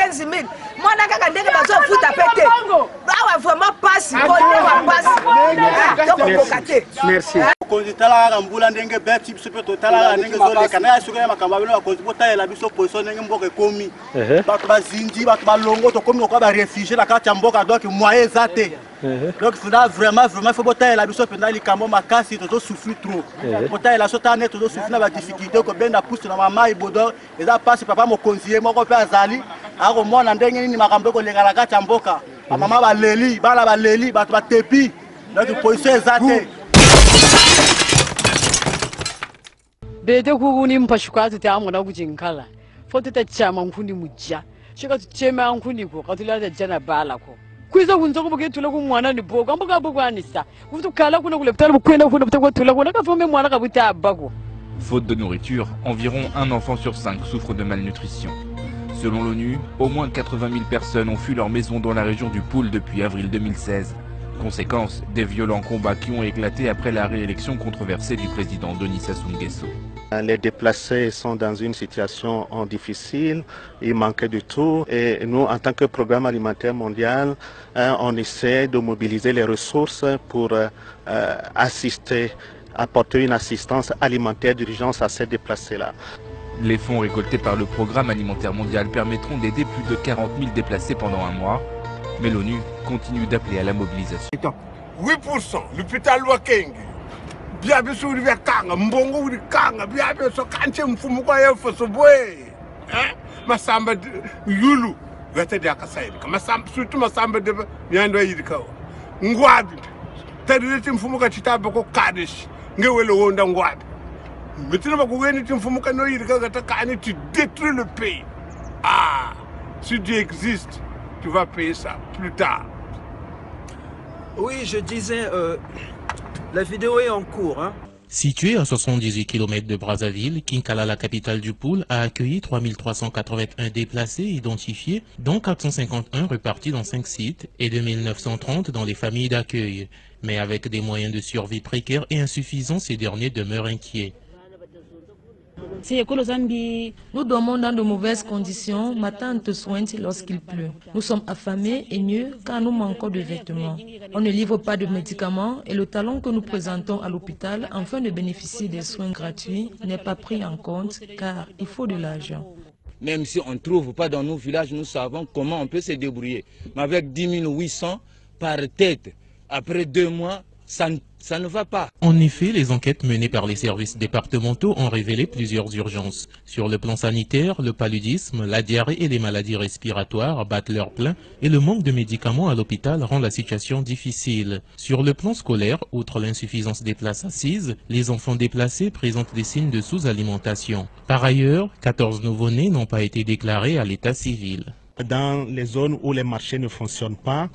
15 000. Moi, je suis allé à la vraiment passe. Merci. Donc vraiment il faut botter la biso pendant les camons makasi to souffrir trop. Botter la sota net to souffrir na difficulté ko benda pousse na mama ibodo eza passe papa mo conseiller moko pe azali ako mona ndenge nini makambo ko lekala ka chamboka. Mama ba leli bana ba leli ba tepi. Donc position ezate. Bete kuguni mpashukatu te amona kujinkala. Foto ta chama nkundi mujja. Shika tuchema nkundi ko katulata jana bala ko. Kwiza kunzoko buketula ku mwana ni boko amboka bokwanisa kufuta kala kuna kuleptala bukwenda kuna butakotula kuna kafome mwana kabuta abako. Faute de nourriture, environ un enfant sur 5 souffre de malnutrition. Selon l'ONU, au moins 80 000 personnes ont fui leur maison dans la région du Poul depuis avril 2016. Conséquence, des violents combats qui ont éclaté après la réélection controversée du président Denis Sassou Nguesso. Les déplacés sont dans une situation difficile, il manquait de tout et nous, en tant que programme alimentaire mondial, on essaie de mobiliser les ressources pour assister, apporter une assistance alimentaire d'urgence à ces déplacés-là. Les fonds récoltés par le programme alimentaire mondial permettront d'aider plus de 40 000 déplacés pendant un mois, mais l'ONU continue d'appeler à la mobilisation. 8%, l'hôpital Wakeng. Bien sûr, il y a Kanga, Mbongo, Kanga, bien sûr, quand il y a un faux boy. Ma samba Yulu, vete de Akasaïd, surtout ma samba de Yando Yidika. Ngwad, Tadit Mfumuka Chita Boko Kadish, Ngewelo Wonda Ngwad. Maintenant, vous voyez, Mfumuka no Yidika, tu détruis le pays. Ah, si Dieu existe, tu vas payer ça plus tard. Oui, je disais, la vidéo est en cours. Hein. Située à 78 km de Brazzaville, Kinkala, la capitale du Poul, a accueilli 3381 déplacés identifiés, dont 451 repartis dans 5 sites et 2930 dans les familles d'accueil. Mais avec des moyens de survie précaires et insuffisants, ces derniers demeurent inquiets. Nous dormons dans de mauvaises conditions, ma tante soigne lorsqu'il pleut. Nous sommes affamés et nus car nous manquons de vêtements. On ne livre pas de médicaments et le talon que nous présentons à l'hôpital afin de bénéficier des soins gratuits n'est pas pris en compte car il faut de l'argent. Même si on ne trouve pas dans nos villages, nous savons comment on peut se débrouiller. Mais avec 10 800 par tête, après 2 mois, ça ne va pas. En effet, les enquêtes menées par les services départementaux ont révélé plusieurs urgences. Sur le plan sanitaire, le paludisme, la diarrhée et les maladies respiratoires battent leur plein et le manque de médicaments à l'hôpital rend la situation difficile. Sur le plan scolaire, outre l'insuffisance des places assises, les enfants déplacés présentent des signes de sous-alimentation. Par ailleurs, 14 nouveau-nés n'ont pas été déclarés à l'état civil. Dans les zones où les marchés ne fonctionnent pas,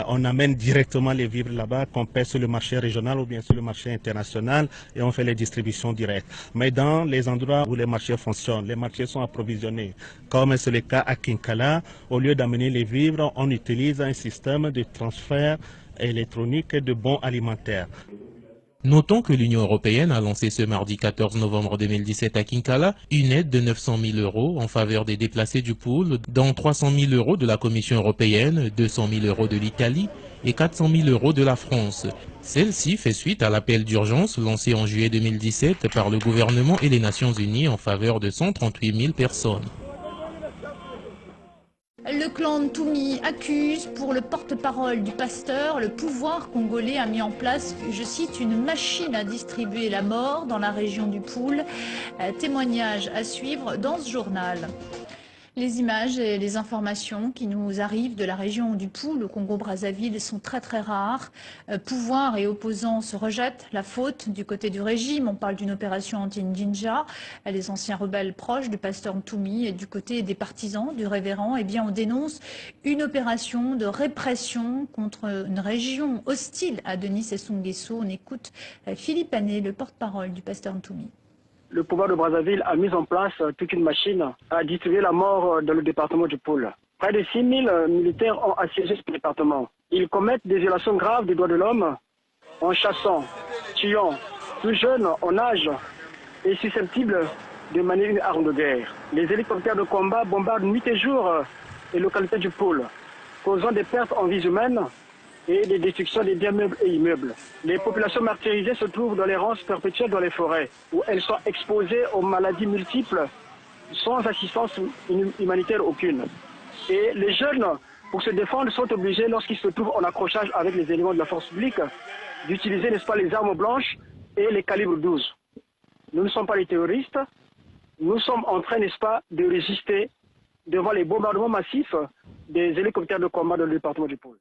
on amène directement les vivres là-bas, qu'on paie sur le marché régional ou bien sur le marché international et on fait les distributions directes. Mais dans les endroits où les marchés fonctionnent, les marchés sont approvisionnés, comme c'est le cas à Kinkala, au lieu d'amener les vivres, on utilise un système de transfert électronique de bons alimentaires. Notons que l'Union européenne a lancé ce mardi 14 novembre 2017 à Kinkala une aide de 900 000 € en faveur des déplacés du Poul, dont 300 000 € de la Commission européenne, 200 000 € de l'Italie et 400 000 € de la France. Celle-ci fait suite à l'appel d'urgence lancé en juillet 2017 par le gouvernement et les Nations Unies en faveur de 138 000 personnes. Le clan Ntoumi accuse pour le porte-parole du pasteur. Le pouvoir congolais a mis en place, je cite, une machine à distribuer la mort dans la région du Poul. Témoignage à suivre dans ce journal. Les images et les informations qui nous arrivent de la région du Poul, au Congo-Brazzaville, sont très très rares. Pouvoir et opposants se rejettent la faute du côté du régime. On parle d'une opération anti-Ndinja. Les anciens rebelles proches du pasteur Ntoumi et du côté des partisans du révérend, eh bien, on dénonce une opération de répression contre une région hostile à Denis Sassou Nguesso. On écoute Philippe Ané, le porte-parole du pasteur Ntoumi. Le pouvoir de Brazzaville a mis en place toute une machine à distribuer la mort dans le département du Poul. Près de 6 000 militaires ont assiégé ce département. Ils commettent des violations graves des droits de l'homme en chassant, tuant, tout jeunes en âge et susceptibles de manier une arme de guerre. Les hélicoptères de combat bombardent nuit et jour et localités du pôle, causant des pertes en vies humaines et des destructions des biens meubles et immeubles. Les populations martyrisées se trouvent dans l'errance perpétuelle dans les forêts, où elles sont exposées aux maladies multiples sans assistance humanitaire aucune. Et les jeunes, pour se défendre, sont obligés, lorsqu'ils se trouvent en accrochage avec les éléments de la force publique, d'utiliser, n'est-ce pas, les armes blanches et les calibres 12. Nous ne sommes pas les terroristes, nous sommes en train, n'est-ce pas, de résister devant les bombardements massifs des hélicoptères de combat dans le département du Pôle.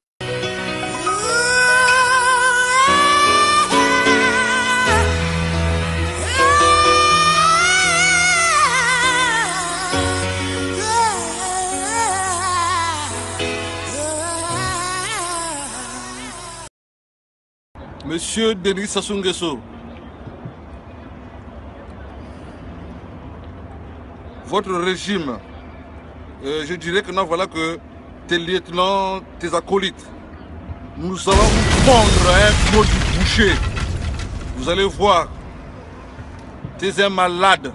Monsieur Denis Sassou Nguesso, votre régime, je dirais que non, voilà que tes lieutenants, tes acolytes, nous allons vous prendre un pot du boucher. Vous allez voir, tu es un malade,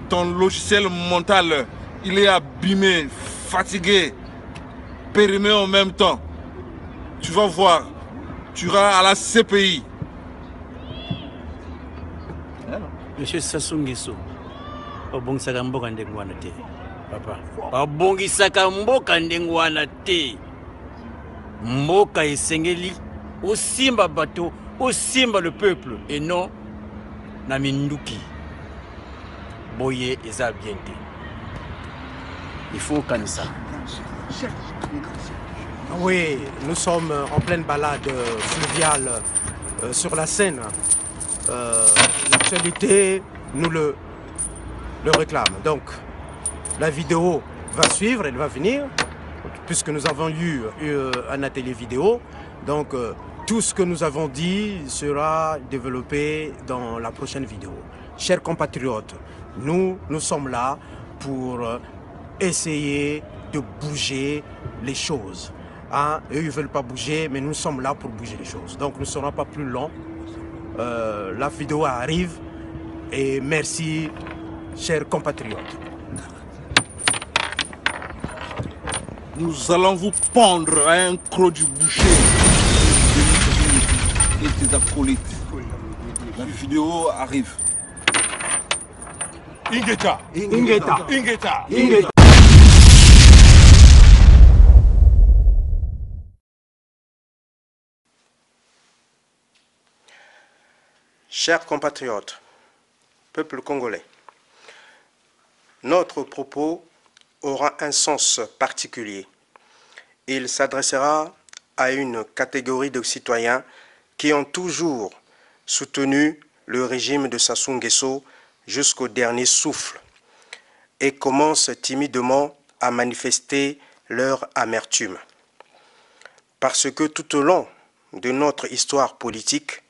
ton logiciel mental, il est abîmé, fatigué, périmé en même temps. Tu vas voir. Tu iras à la CPI. Monsieur Sassou Nguesso, obongisaka mboka ndenge wana te. Papa, obongisaka mboka ndenge wana te. Mboka esengeli osimba bato, osimba le peuple et non na minduki. Boye eza bien te. Il faut kanisa. Oui, nous sommes en pleine balade fluviale sur la Seine. L'actualité nous le réclame. Donc, la vidéo va suivre, elle va venir, puisque nous avons eu un atelier vidéo. Donc, tout ce que nous avons dit sera développé dans la prochaine vidéo. Chers compatriotes, nous sommes là pour essayer de bouger les choses. Hein, eux, ils ne veulent pas bouger, mais nous sommes là pour bouger les choses. Donc, nous ne serons pas plus longs. La vidéo arrive. Et merci, chers compatriotes. Nous allons vous pendre à un croc du boucher et tes acolytes. La vidéo arrive. Ingeta. Ingeta. Ingeta. Ingeta. Chers compatriotes, peuple congolais, notre propos aura un sens particulier. Il s'adressera à une catégorie de citoyens qui ont toujours soutenu le régime de Sassou Nguesso jusqu'au dernier souffle et commencent timidement à manifester leur amertume. Parce que tout au long de notre histoire politique,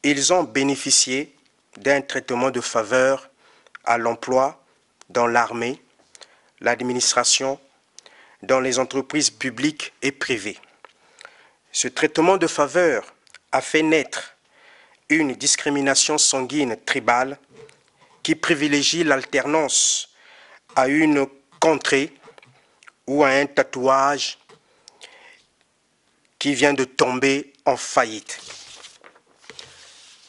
ils ont bénéficié d'un traitement de faveur à l'emploi dans l'armée, l'administration, dans les entreprises publiques et privées. Ce traitement de faveur a fait naître une discrimination sanguine tribale qui privilégie l'alternance à une contrée ou à un tatouage qui vient de tomber en faillite.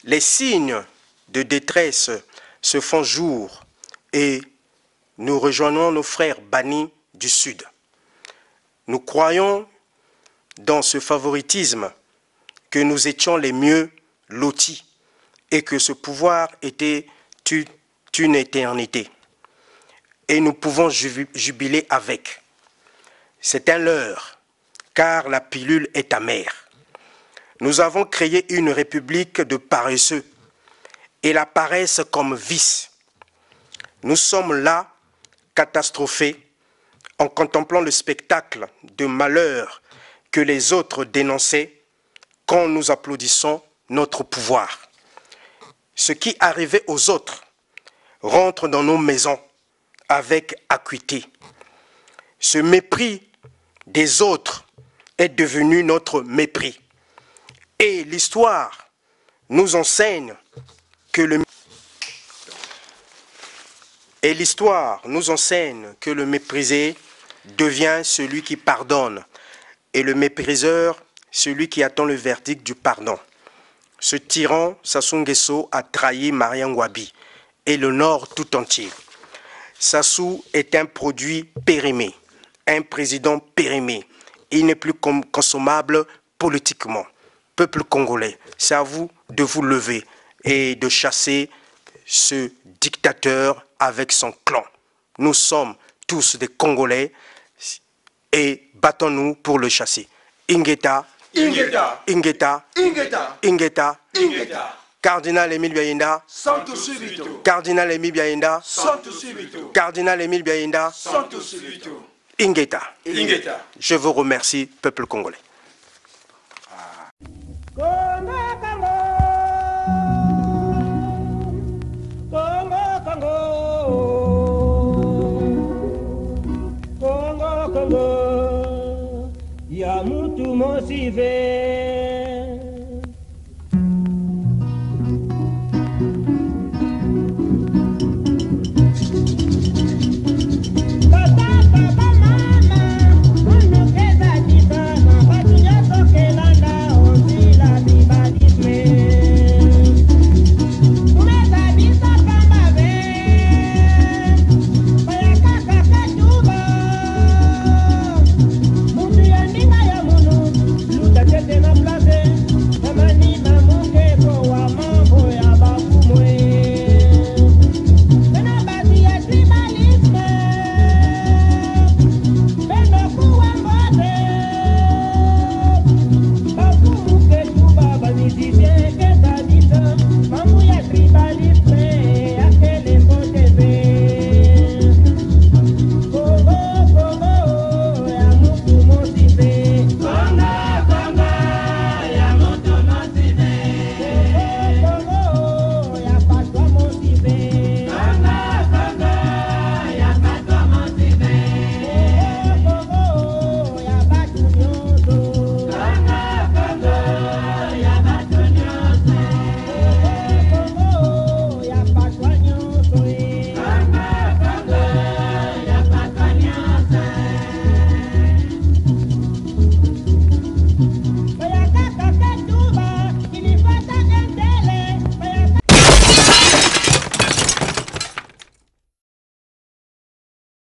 Les signes de détresse se font jour et nous rejoignons nos frères bannis du Sud. Nous croyons dans ce favoritisme que nous étions les mieux lotis et que ce pouvoir était une éternité. Et nous pouvons jubiler avec. C'est un leurre, car la pilule est amère. Nous avons créé une république de paresseux et la paresse comme vice. Nous sommes là, catastrophés, en contemplant le spectacle de malheur que les autres dénonçaient quand nous applaudissons notre pouvoir. Ce qui arrivait aux autres rentre dans nos maisons avec acuité. Ce mépris des autres est devenu notre mépris. Et l'histoire nous enseigne que le mépriser devient celui qui pardonne, et le mépriseur, celui qui attend le verdict du pardon. Ce tyran, Sassou Nguesso, a trahi Mariam Wabi et le Nord tout entier. Sassou est un produit périmé, un président périmé. Il n'est plus consommable politiquement. Peuple congolais, c'est à vous de vous lever et de chasser ce dictateur avec son clan. Nous sommes tous des Congolais et battons-nous pour le chasser. Ingeta, Ingeta, Ingeta, Ingeta, Ingeta, Ingeta. Cardinal Émile Biaïnda, Santo subito. Cardinal Émile Biaïnda, Santo subito. Cardinal Émile Biaïnda, Santo subito. Ingeta. Ingeta. Je vous remercie, peuple congolais. Congo, Congo, ya mutu mosive.